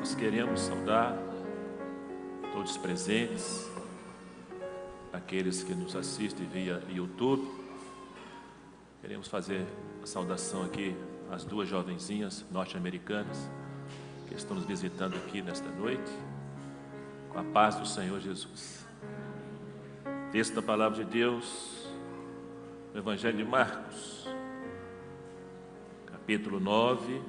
Nós queremos saudar todos os presentes, aqueles que nos assistem via YouTube. Queremos fazer a saudação aqui às duas jovenzinhas norte-americanas que estão nos visitando aqui nesta noite, com a paz do Senhor Jesus. Texto da palavra de Deus, no Evangelho de Marcos, capítulo 9,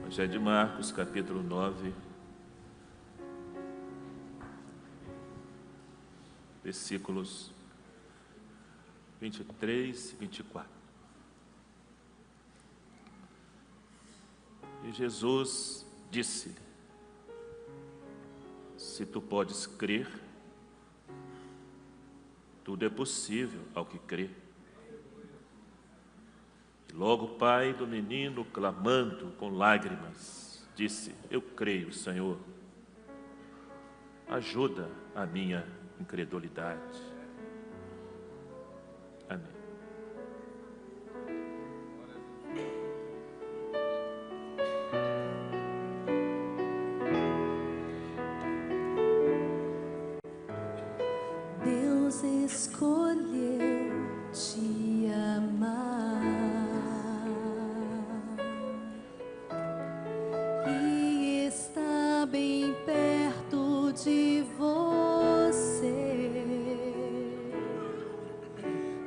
Evangelho de Marcos, capítulo 9, versículos 23 e 24. E Jesus disse-lhe: se tu podes crer, tudo é possível ao que crê. Logo o pai do menino, clamando com lágrimas, disse: eu creio, Senhor, ajuda a minha incredulidade. Amém. Deus escolheu te amar. Bem perto de você,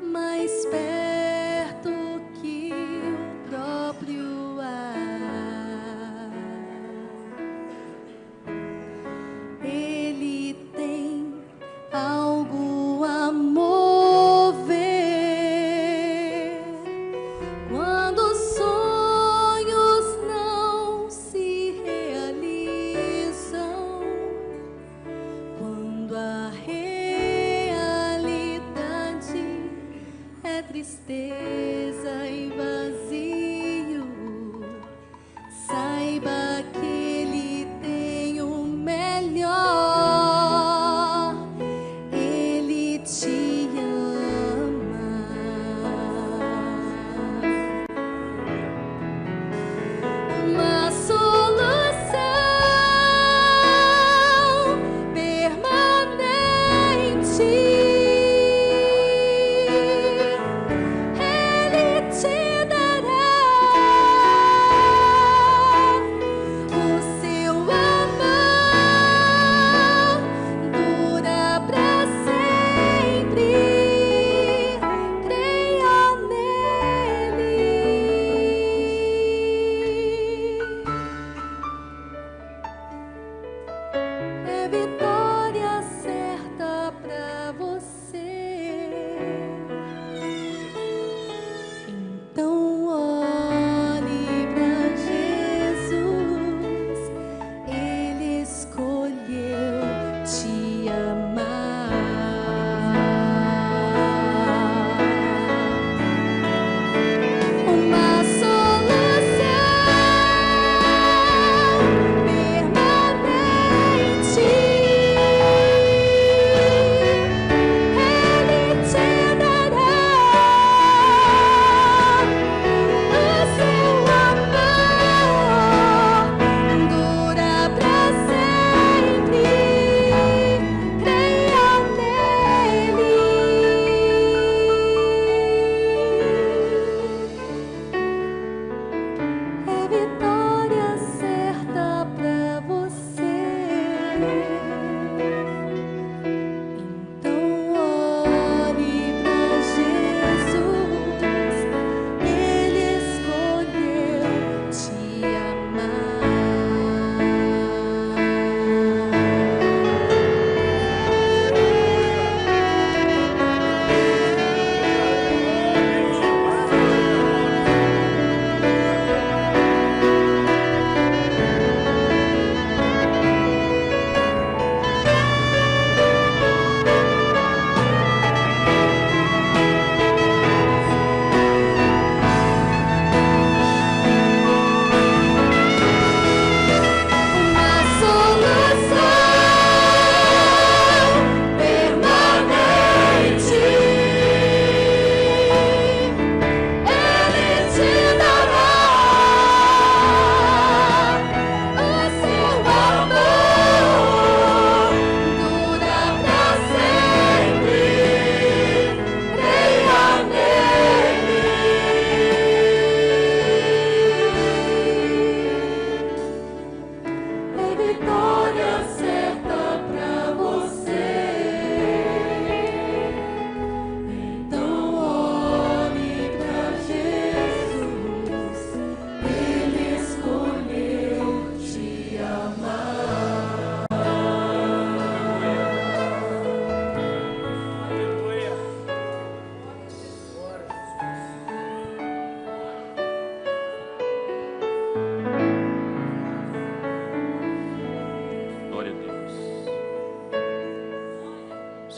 mais perto que o próprio ar. Ele tem algo a mover quando os sonhos não se realizam. Tristeza e vazio, saiba que Ele tem o melhor, Ele te ama. Uma solução permanente. Vitória certa pra você. Então olhe pra Jesus, Ele escolheu te amar. Uma solução permanente.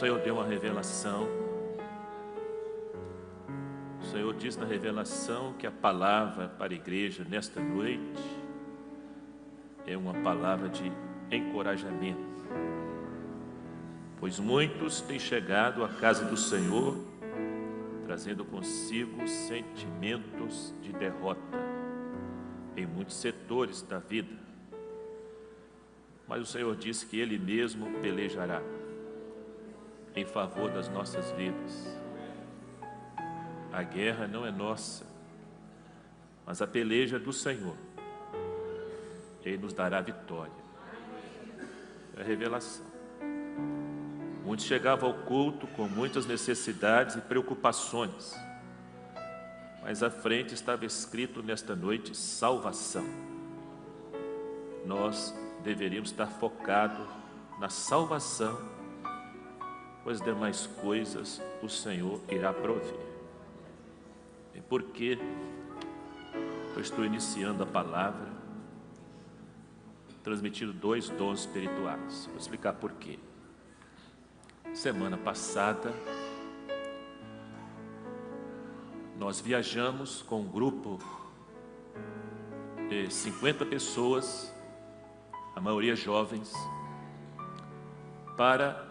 Senhor deu uma revelação. O Senhor diz na revelação que a palavra para a igreja nesta noite é uma palavra de encorajamento, pois muitos têm chegado à casa do Senhor trazendo consigo sentimentos de derrota em muitos setores da vida, mas o Senhor disse que Ele mesmo pelejará em favor das nossas vidas. A guerra não é nossa, mas a peleja é do Senhor. Ele nos dará vitória. É a revelação. Muitos chegavam ao culto com muitas necessidades e preocupações, mas à frente estava escrito nesta noite salvação. Nós deveríamos estar focados na salvação, pois demais coisas o Senhor irá prover. E por que eu estou iniciando a palavra, transmitindo 2 dons espirituais? Vou explicar por quê. Semana passada, nós viajamos com um grupo de 50 pessoas, a maioria jovens, para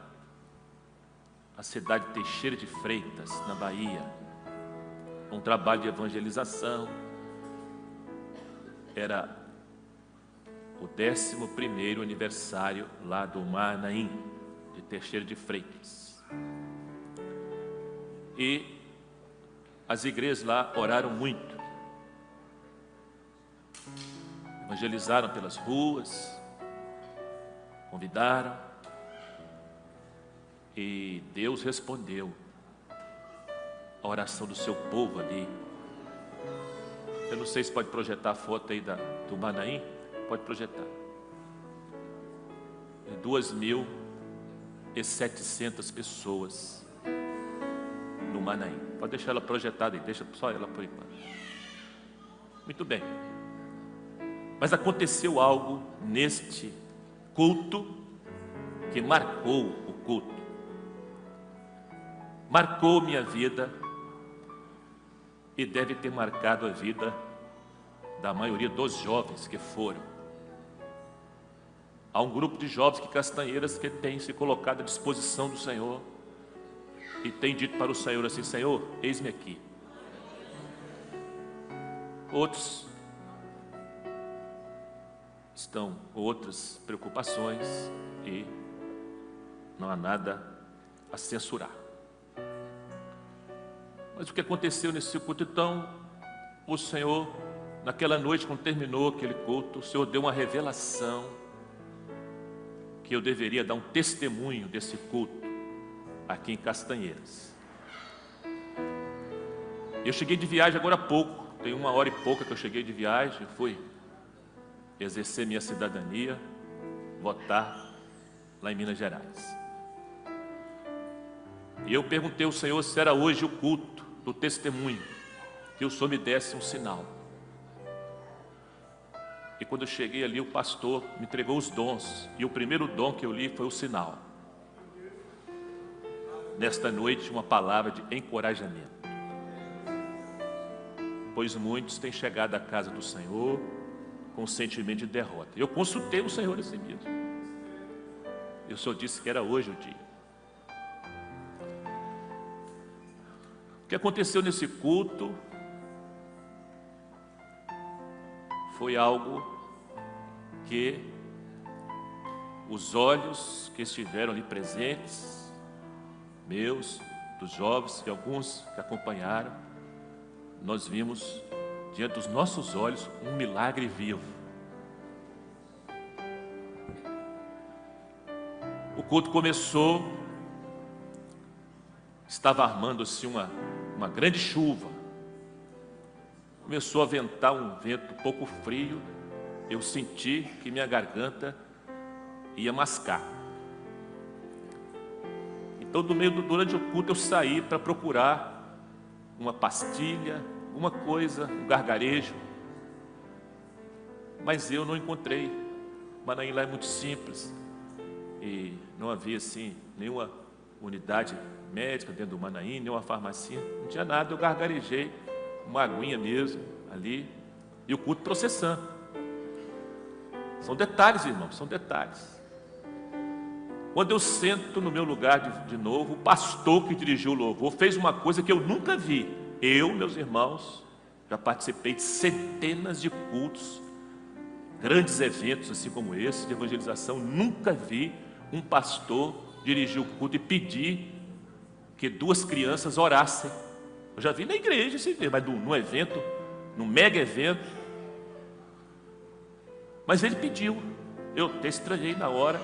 a cidade de Teixeira de Freitas, na Bahia. Um trabalho de evangelização. Era o 11º aniversário lá do Manaim, de Teixeira de Freitas. E as igrejas lá oraram muito, evangelizaram pelas ruas, convidaram, e Deus respondeu a oração do seu povo ali. Eu não sei se pode projetar a foto aí do Manaim. Pode projetar. 2.700 pessoas no Manaim. Pode deixar ela projetada aí, deixa só ela por enquanto. Muito bem. Mas aconteceu algo neste culto que marcou o culto. Marcou minha vida e deve ter marcado a vida da maioria dos jovens que foram. Há um grupo de jovens que Castanheiras que tem se colocado à disposição do Senhor e tem dito para o Senhor assim: Senhor, eis-me aqui. Outros estão com outras preocupações e não há nada a censurar. Mas o que aconteceu nesse culto? Então, o Senhor, naquela noite, quando terminou aquele culto, o Senhor deu uma revelação que eu deveria dar um testemunho desse culto aqui em Castanheiras. Eu cheguei de viagem agora há pouco, tem 1 hora e pouca que eu cheguei de viagem, fui exercer minha cidadania, votar lá em Minas Gerais. E eu perguntei ao Senhor se era hoje o culto do testemunho, que o Senhor me desse um sinal. E quando eu cheguei ali, o pastor me entregou os dons, e o primeiro dom que eu li foi o sinal. Nesta noite, uma palavra de encorajamento, pois muitos têm chegado à casa do Senhor com um sentimento de derrota. Eu consultei o Senhor esse mesmo, e o Senhor disse que era hoje o dia. O que aconteceu nesse culto foi algo que os olhos que estiveram ali presentes, meus, dos jovens e alguns que acompanharam, nós vimos diante dos nossos olhos um milagre vivo. O culto começou, estava armando-se uma grande chuva. Começou a ventar um vento um pouco frio. Eu senti que minha garganta ia mascar. Então, durante o culto, eu saí para procurar uma pastilha, uma coisa, um gargarejo. Mas eu não encontrei. Manaim lá é muito simples. E não havia, assim, nenhuma unidade médica dentro do Manaíne, uma farmacinha, não tinha nada, eu gargarejei, uma aguinha mesmo, ali, e o culto processando. São detalhes, irmãos, são detalhes. Quando eu sento no meu lugar de novo, o pastor que dirigiu o louvor fez uma coisa que eu nunca vi. Eu, meus irmãos, já participei de centenas de cultos, grandes eventos assim como esse, de evangelização. Nunca vi um pastor dirigir o culto e pedir que 2 crianças orassem. Eu já vi na igreja, mas num evento, num mega evento. Mas ele pediu. Eu até estranhei na hora,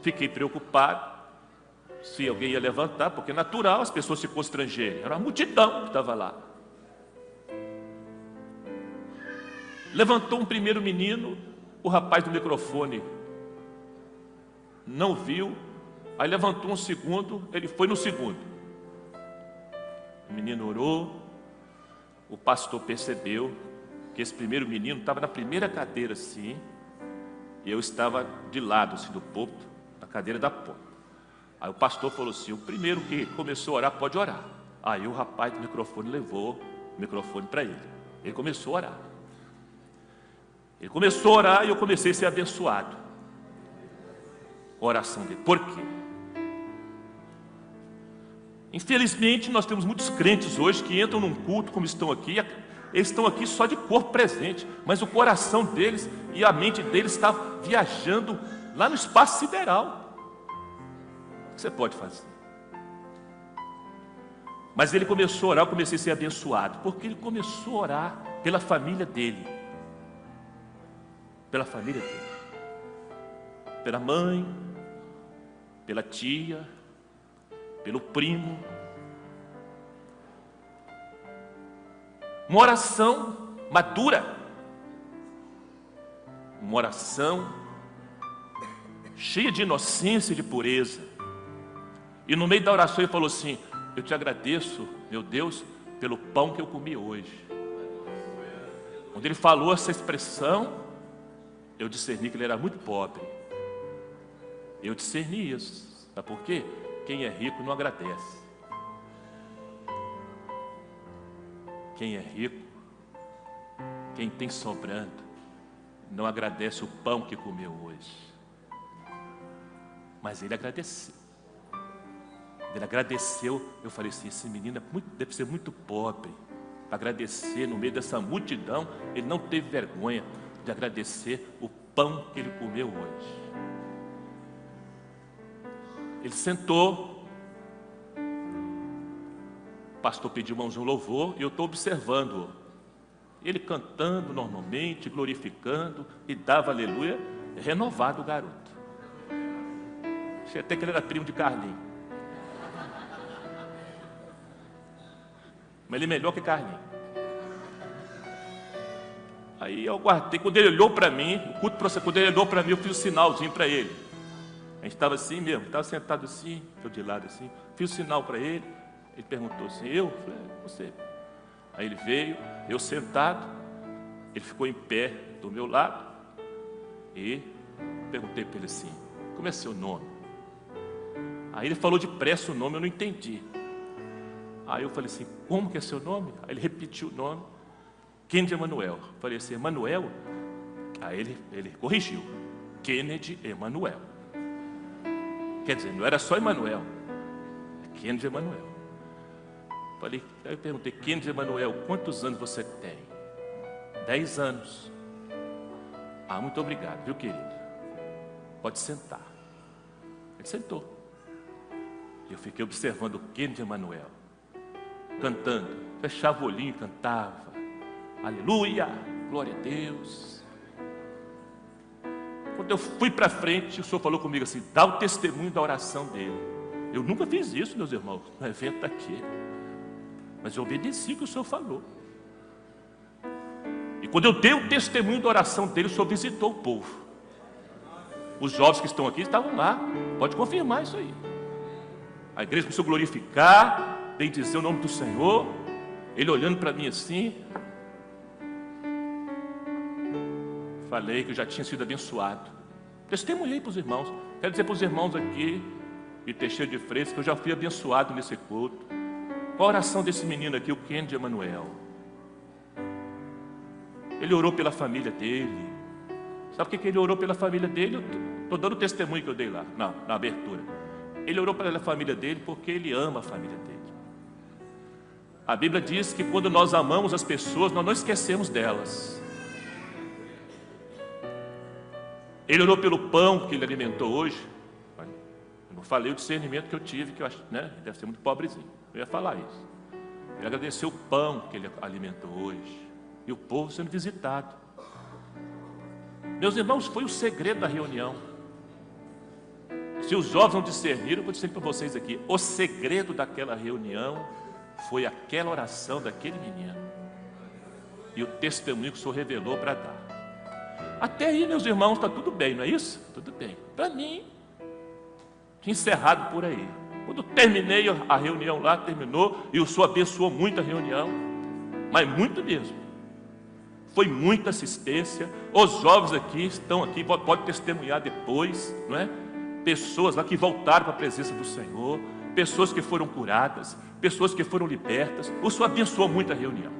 fiquei preocupado se alguém ia levantar, porque é natural as pessoas se constrangerem. Era uma multidão que estava lá. Levantou um primeiro menino, o rapaz do microfone não viu, aí levantou um segundo, ele foi no segundo. O menino orou, o pastor percebeu que esse primeiro menino estava na primeira cadeira assim, e eu estava de lado assim do púlpito, na cadeira da porta. Aí o pastor falou assim: o primeiro que começou a orar pode orar. Aí o rapaz do microfone levou o microfone para ele. Ele começou a orar. Ele começou a orar e eu comecei a ser abençoado com a oração dele. Por quê? Infelizmente nós temos muitos crentes hoje que entram num culto como estão aqui. Eles estão aqui só de corpo presente, mas o coração deles e a mente deles está viajando lá no espaço sideral. O que você pode fazer? Mas ele começou a orar, eu comecei a ser abençoado, porque ele começou a orar pela família dele. Pela família dele. Pela mãe, pela tia, pelo primo. Uma oração madura. Uma oração cheia de inocência e de pureza. E no meio da oração ele falou assim: eu te agradeço, meu Deus, pelo pão que eu comi hoje. Quando ele falou essa expressão, eu discerni que ele era muito pobre. Eu discerni isso. Sabe por quê? Quem é rico não agradece. Quem é rico, quem tem sobrando, não agradece o pão que comeu hoje. Mas ele agradeceu. Ele agradeceu. Eu falei assim: esse menino deve ser muito pobre. Agradecer no meio dessa multidão. Ele não teve vergonha de agradecer o pão que ele comeu hoje. Ele sentou. O pastor pediu mãozinho louvor e eu estou observando ele cantando normalmente, glorificando, e dava aleluia, renovado o garoto. Achei até que ele era primo de Carlinhos. Mas ele é melhor que Carlinhos. Aí eu guardei, quando ele olhou para mim, quando ele olhou para mim, eu fiz um sinalzinho para ele. A gente estava assim mesmo, estava sentado assim, eu de lado assim, fiz um sinal para ele. Ele perguntou assim: eu? Falei: você. Aí ele veio, eu sentado, ele ficou em pé do meu lado, e perguntei para ele assim: como é seu nome? Aí ele falou depressa o nome, eu não entendi. Aí eu falei assim: como que é seu nome? Aí ele repetiu o nome: Kennedy Emanuel. Falei assim: Emanuel? Aí ele corrigiu: Kennedy Emanuel. Quer dizer, não era só Emanuel, é Kennedy Emanuel. Aí eu perguntei: Kennedy Emanuel, quantos anos você tem? 10 anos. Ah, muito obrigado, viu, querido? Pode sentar. Ele sentou. Eu fiquei observando o Kennedy Emanuel cantando, fechava o olhinho e cantava: aleluia, glória a Deus. Quando eu fui para frente, o Senhor falou comigo assim: dá o testemunho da oração dele. Eu nunca fiz isso, meus irmãos, no evento daquele, mas eu obedeci o que o Senhor falou. E quando eu dei o testemunho da oração dele, o Senhor visitou o povo. Os jovens que estão aqui estavam lá, pode confirmar isso aí. A igreja começou a glorificar, bendizer o nome do Senhor. Ele olhando para mim assim. Falei que eu já tinha sido abençoado. Testemunhei para os irmãos. Quero dizer para os irmãos aqui, e Teixeira de Freitas, que eu já fui abençoado nesse culto. Qual a oração desse menino aqui, o Kennedy Emanuel? Ele orou pela família dele. Sabe por que ele orou pela família dele? Eu estou dando o testemunho que eu dei lá, na abertura. Ele orou pela família dele porque ele ama a família dele. A Bíblia diz que quando nós amamos as pessoas, nós não esquecemos delas. Ele orou pelo pão que ele alimentou hoje. Eu não falei o discernimento que eu tive, que eu acho, né? Deve ser muito pobrezinho. Eu ia falar isso. Ele agradeceu o pão que ele alimentou hoje. E o povo sendo visitado. Meus irmãos, foi o segredo da reunião. Se os jovens não discerniram, eu vou dizer para vocês aqui: o segredo daquela reunião foi aquela oração daquele menino. E o testemunho que o Senhor revelou para dar. Até aí, meus irmãos, está tudo bem, não é isso? Tudo bem. Para mim, tinha encerrado por aí. Quando terminei a reunião lá, terminou, e o Senhor abençoou muito a reunião. Mas muito mesmo. Foi muita assistência. Os jovens aqui estão aqui, pode testemunhar depois, não é? Pessoas lá que voltaram para a presença do Senhor, pessoas que foram curadas, pessoas que foram libertas. O Senhor abençoou muito a reunião.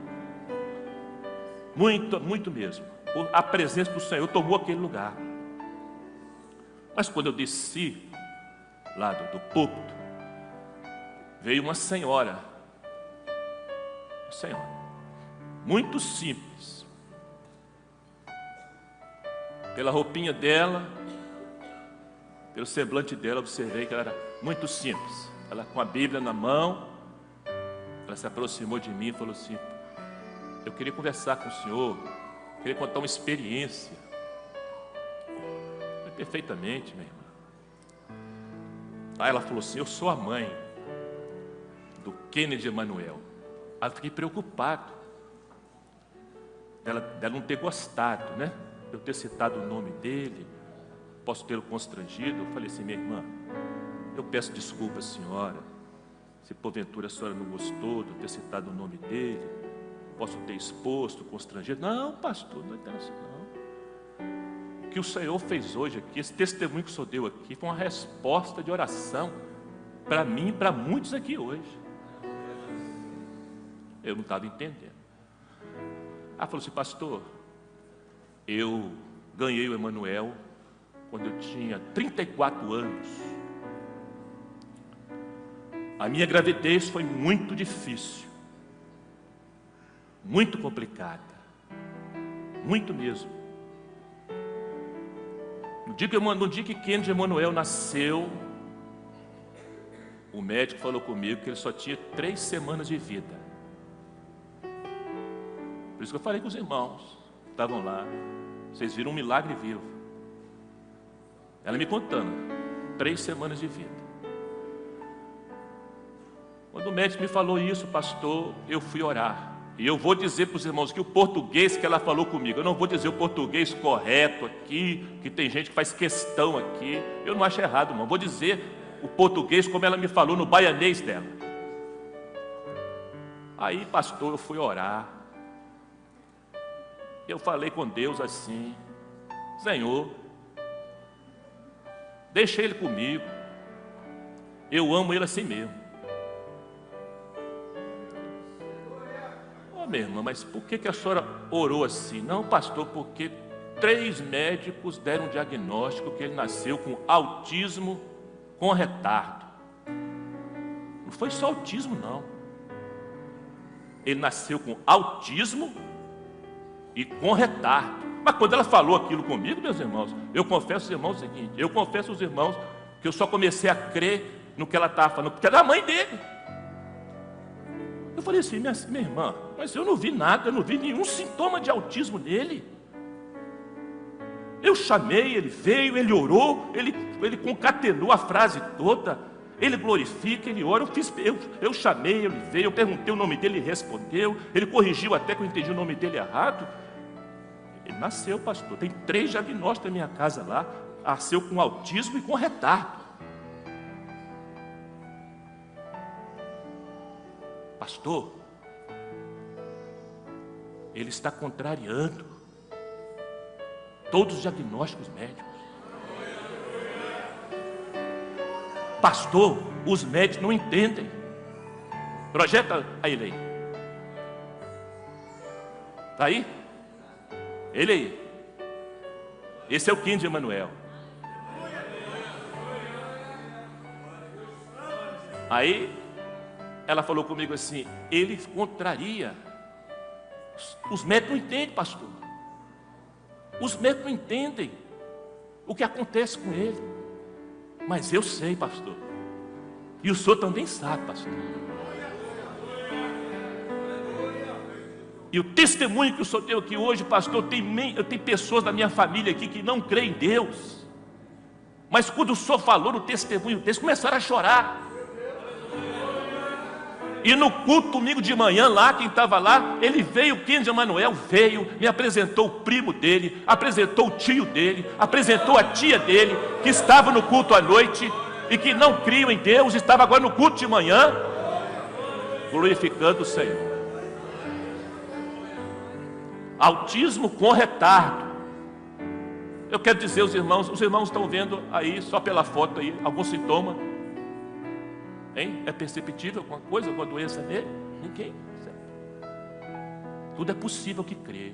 Muito, muito mesmo. A presença do Senhor tomou aquele lugar. Mas quando eu desci lá do púlpito, veio uma senhora, muito simples. Pela roupinha dela, pelo semblante dela, observei que ela era muito simples. Ela com a Bíblia na mão, ela se aproximou de mim e falou assim: eu queria conversar com o senhor, queria contar uma experiência. Foi perfeitamente, minha irmã. Aí ela falou assim: eu sou a mãe do Kennedy Emanuel. Aí eu fiquei preocupado dela não ter gostado, né? Eu ter citado o nome dele, posso tê-lo constrangido. Eu falei assim: minha irmã, eu peço desculpa à senhora, se porventura a senhora não gostou de eu ter citado o nome dele, posso ter exposto, constrangido. Não, pastor, não é isso não. O que o Senhor fez hoje aqui, esse testemunho que o Senhor deu aqui, foi uma resposta de oração para mim e para muitos aqui hoje. Eu não estava entendendo. Ela falou assim: pastor, eu ganhei o Emanuel quando eu tinha 34 anos. A minha gravidez foi muito difícil, muito complicada, muito mesmo. No dia que Kennedy Emanuel nasceu, o médico falou comigo que ele só tinha 3 semanas de vida. Por isso que eu falei com os irmãos que estavam lá. Vocês viram um milagre vivo. Ela me contando, 3 semanas de vida. Quando o médico me falou isso, pastor, eu fui orar. E eu vou dizer para os irmãos que o português que ela falou comigo, eu não vou dizer o português correto aqui, que tem gente que faz questão aqui. Eu não acho errado, não. Vou dizer o português como ela me falou no baianês dela. Aí, pastor, eu fui orar. Eu falei com Deus assim: Senhor, deixa ele comigo. Eu amo ele assim mesmo. Oh, minha irmã, mas por que a senhora orou assim? Não, pastor, porque 3 médicos deram um diagnóstico que ele nasceu com autismo com retardo. Não foi só autismo, não. Ele nasceu com autismo e com retardo. Mas quando ela falou aquilo comigo, meus irmãos, eu confesso aos irmãos o seguinte: eu confesso aos irmãos que eu só comecei a crer no que ela estava falando, porque era a mãe dele. Eu falei assim: minha irmã, mas eu não vi nada, eu não vi nenhum sintoma de autismo nele. Eu chamei, ele veio, ele orou, ele concatenou a frase toda. Ele glorifica, ele ora. Eu chamei, ele veio, eu perguntei o nome dele, ele respondeu. Ele corrigiu até que eu entendi o nome dele errado. Ele nasceu, pastor. Tem 3 diagnósticos na minha casa lá. Nasceu com autismo e com retardo. Pastor, ele está contrariando todos os diagnósticos médicos. Pastor, os médicos não entendem. Projeta a ele aí. Está aí? Ele aí. Esse é o Kim de Emanuel. Aí ela falou comigo assim: ele contraria. Os médicos não entendem, pastor. Os médicos não entendem o que acontece com ele. Mas eu sei, pastor. E o senhor também sabe, pastor. E o testemunho que o senhor deu aqui hoje, pastor, eu tenho pessoas da minha família aqui que não creem em Deus. Mas quando o senhor falou no testemunho deles, começaram a chorar. E no culto domingo de manhã lá, quem estava lá, ele veio, o Kim de Emanuel veio, me apresentou o primo dele, apresentou o tio dele, apresentou a tia dele, que estava no culto à noite e que não criam em Deus, estava agora no culto de manhã, glorificando o Senhor. Autismo com retardo. Eu quero dizer aos irmãos, os irmãos estão vendo aí, só pela foto aí, algum sintoma? Hein? É perceptível alguma coisa, alguma doença nele? Ninguém. Tudo é possível que crê.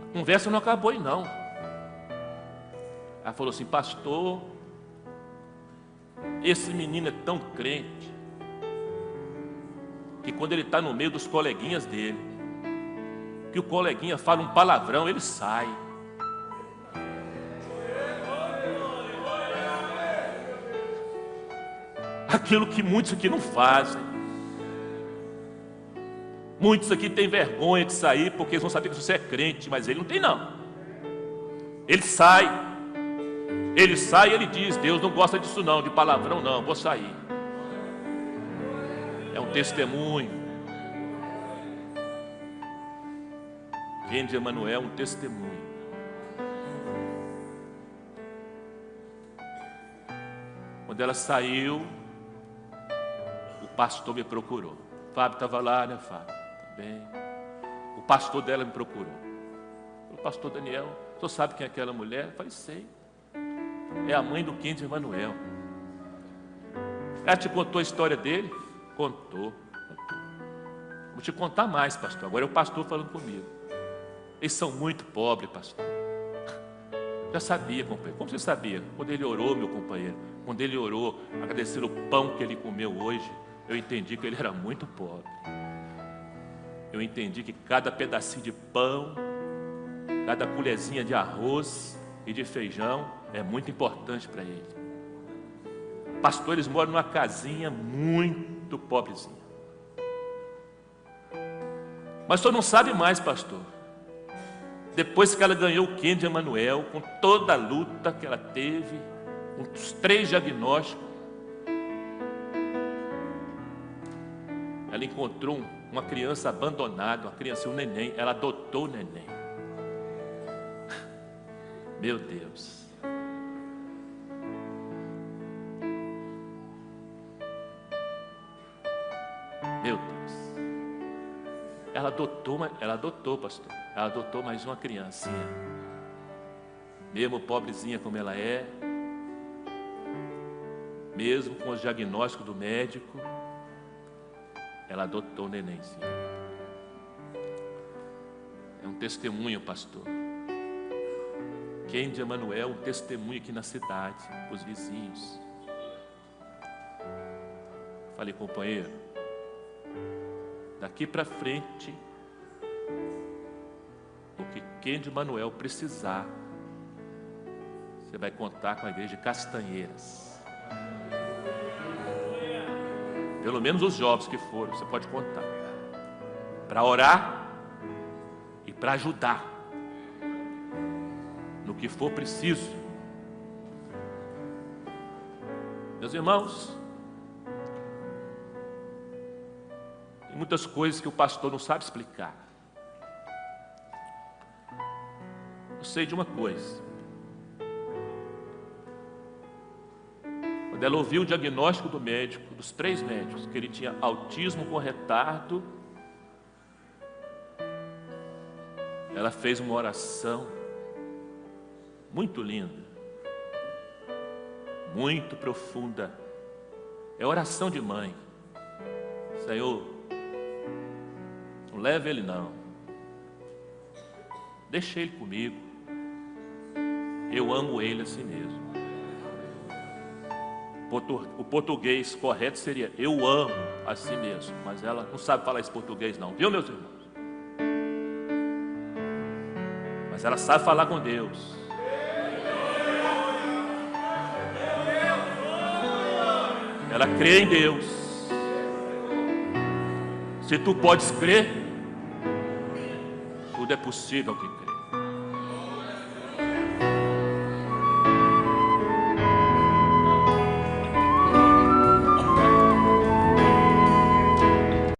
A conversa não acabou aí não. Ela falou assim: pastor, esse menino é tão crente que quando ele está no meio dos coleguinhas dele, que o coleguinha fala um palavrão, ele sai. Aquilo que muitos aqui não fazem. Muitos aqui têm vergonha de sair porque eles vão saber que você é crente, mas ele não tem não. Ele sai e ele diz: Deus não gosta disso não, de palavrão não, vou sair. É um testemunho. Kim de Emanuel é um testemunho. Quando ela saiu, o pastor me procurou. Fábio estava lá, né, Fábio? Tá bem. O pastor dela me procurou. O pastor Daniel, o senhor sabe quem é aquela mulher? Eu falei: sei. É a mãe do Kim de Emanuel. Ela te contou a história dele? Contou. Vou te contar mais, pastor. Agora é o pastor falando comigo. Eles são muito pobres, pastor. Já sabia, companheiro. Como você sabia? Quando ele orou, meu companheiro, quando ele orou, agradecer o pão que ele comeu hoje, eu entendi que ele era muito pobre. Eu entendi que cada pedacinho de pão, cada colherzinha de arroz e de feijão é muito importante para ele. Pastores moram numa casinha muito pobrezinha. Mas o senhor não sabe mais, pastor. Depois que ela ganhou o Kim de Emanuel, com toda a luta que ela teve, com os 3 diagnósticos, ela encontrou uma criança abandonada, uma criança, um neném. Ela adotou o neném. Meu Deus. Meu Deus. Ela adotou, pastor. Ela adotou mais uma criancinha. Mesmo pobrezinha como ela é, mesmo com os diagnósticos do médico, ela adotou o nenenzinho. É um testemunho, pastor. Kim de Emanuel, um testemunho aqui na cidade, para os vizinhos. Falei: companheiro, daqui para frente, o que Kim de Emanuel precisar, você vai contar com a igreja de Castanheiras. Pelo menos os jovens que foram, você pode contar. Para orar e para ajudar no que for preciso. Meus irmãos, tem muitas coisas que o pastor não sabe explicar. Eu sei de uma coisa. Quando ela ouviu o diagnóstico do médico, dos 3 médicos, que ele tinha autismo com retardo, ela fez uma oração muito linda. muito profunda. É oração de mãe. Senhor, não leve ele não. Deixa ele comigo. Eu amo ele assim mesmo. O português correto seria: eu amo assim mesmo. Mas ela não sabe falar esse português não, viu, meus irmãos? Mas ela sabe falar com Deus. Ela crê em Deus. Se tu podes crer, tudo é possível ao que crê.